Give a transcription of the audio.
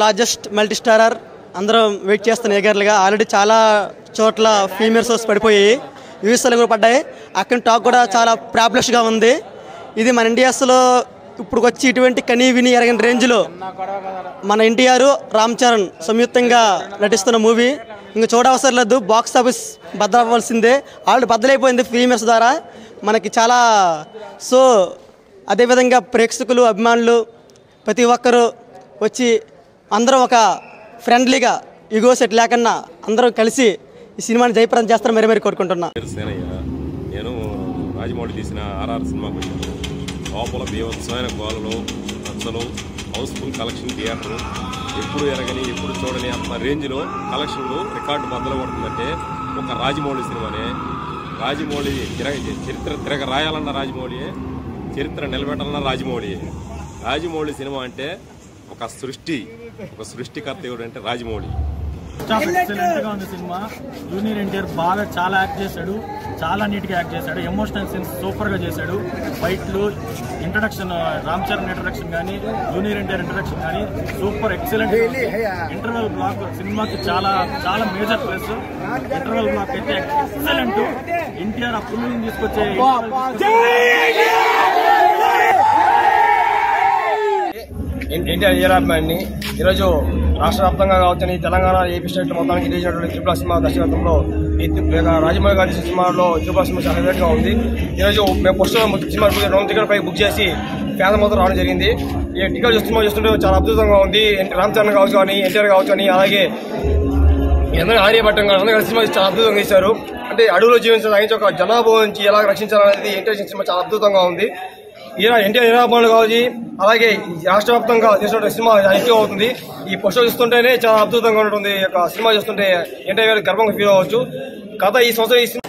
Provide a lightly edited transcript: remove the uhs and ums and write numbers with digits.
Largest multi starrer అందరం wait చేస్తున్న ఎగర్లుగా already చాలా చోట్ల ఫీమేల్ షోస్ పడిపోయాయి, యూఎస్ఏలో కూడా పడ్డాయి. అక్కడ టాక్ కూడా చాలా ప్రాబ్లెస్గా ఉంది. ఇది మన ఇండియాస్లో ఇప్పుడు వచ్చి ఇటువంటి కనీ విని ఎరగని రేంజ్లో మన ఎన్టీఆర్ రామ్ చరణ్ సంయుక్తంగా నటిస్తున్న మూవీ ఇంకా చూడవసరం లేదు. బాక్స్ ఆఫీస్ బద్దలవ్వాల్సిందే, ఆల్రెడీ బద్దలైపోయింది ఫీమేల్స్ ద్వారా మనకి చాలా. సో అదేవిధంగా ప్రేక్షకులు అభిమానులు ప్రతి ఒక్కరూ వచ్చి అందరం ఒక ఫ్రెండ్లీగా ఈగో సెట్ లేకుండా అందరం కలిసి ఈ సినిమాని జయప్రదం చేస్తారని మరీ కోరుకుంటున్నా. నేను రాజమౌళి తీసిన ఆర్ఆర్ సినిమాకి వచ్చాను. లోపల బీభత్సమైన గోలలో అసలు హౌస్ఫుల్ కలెక్షన్ థియేటర్ ఎప్పుడు ఎరగని ఎప్పుడు చూడని అంత రేంజ్లో కలెక్షన్లు రికార్డు బద్దలు పడుతుందంటే ఒక రాజమౌళి సినిమానే. రాజమౌళి చరిత్ర తిరగ రాయాలన్న రాజమౌళియే, చరిత్ర నిలబెట్టాలన్న రాజమౌళియే. రాజమౌళి సినిమా అంటే ఒక సృష్టికర్త ఎవడంటే రాజమౌళి. ఎక్సలెంట్ గా ఉంది సినిమా. జూనియర్ ఎన్టీఆర్ బాగా చాలా యాక్ట్ చేశాడు, చాలా నీట్ గా యాక్ట్ చేశాడు. ఎమోషనల్ సీన్స్ సూపర్ గా చేశాడు. ఫైట్లు, ఇంట్రడక్షన్, రామ్ చరణ్ ఇంట్రడక్షన్ కానీ, జూనియర్ ఎన్టీఆర్ ఇంట్రడక్షన్ కానీ సూపర్ ఎక్సలెంట్. ఇంటర్వెల్ బ్లాక్ సినిమాకి చాలా చాలా మేజర్ ప్లస్. ఇంటర్వెల్ బ్లాక్ అయితే ఎక్సలెంట్. ఎన్టీఆర్ ఆ పుల్లిని తీసుకొచ్చే ఎన్టీఆర్ వీరాభిమాని ఈరోజు రాష్ట్ర వ్యాప్తంగా కావచ్చని తెలంగాణ, ఏపీ స్టేట్ మొత్తానికి రిలీజ్ అయినటువంటి త్రిపుల సినిమా దర్శకత్వంలో రాజమౌళి గారి సినిమాలో త్రిపుల సినిమా చాలా హైలైట్ గా ఉంది. ఈరోజు మేము ఫస్ట్ సినిమా 2 టికెట్ పై బుక్ చేసి ఫ్యాన్స్ మొత్తం రావడం జరిగింది. ఈ టికెట్ చూస్తుంటే చాలా అద్భుతంగా ఉంది. రామ్ చరణ్ కావచ్చు కానీ, ఎన్టీఆర్ కావచ్చు కానీ, అలాగే అందరూ ఆర్యభట్టం కానీ అందరూ సినిమా చాలా అద్భుతంగా తీశారు. అంటే అడవులో జీవించడానికి ఒక జనాభా నుంచి ఎలా రక్షించాలనేది ఎన్టీఆర్ సినిమా చాలా అద్భుతంగా ఉంది. ఎన్టీఆర్ వీరాభిమానులు కావచ్చు, అలాగే రాష్ట్ర వ్యాప్తంగా చేసిన సినిమా హిట్ అవుతుంది. ఈ పోస్టర్ చూస్తుంటేనే చాలా అద్భుతంగా ఉంటుంది. ఈ యొక్క సినిమా చూస్తుంటే ఎన్టీఆర్ గర్వంగా ఫీల్ అవ్వచ్చు. కథ ఈ సంవత్సరం ఈ సినిమా